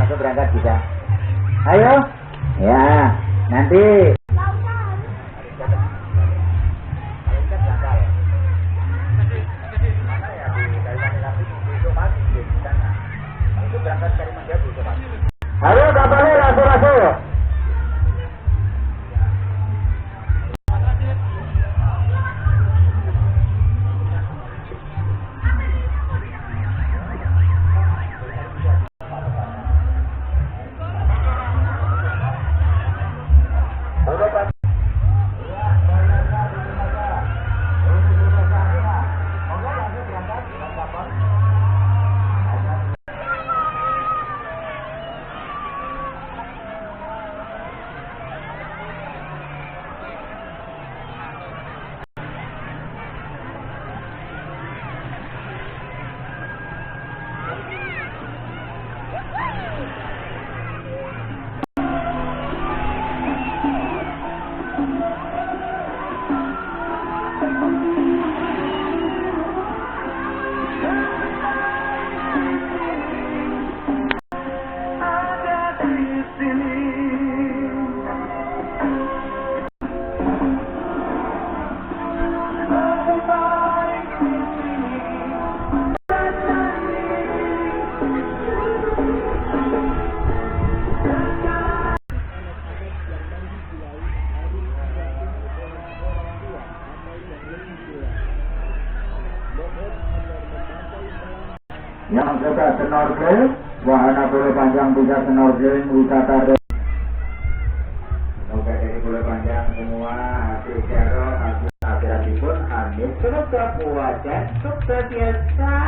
langsung berangkat bisa. Ayo. Ya, nanti. Ayo kapalnya langsung. Yang suka snorkel, wahana boleh panjang bisa snorkeling, wisata oke, jadi boleh panjang semua, hasil jaro, hasil akhiratipun, amin, semoga puasa, sukses biasa.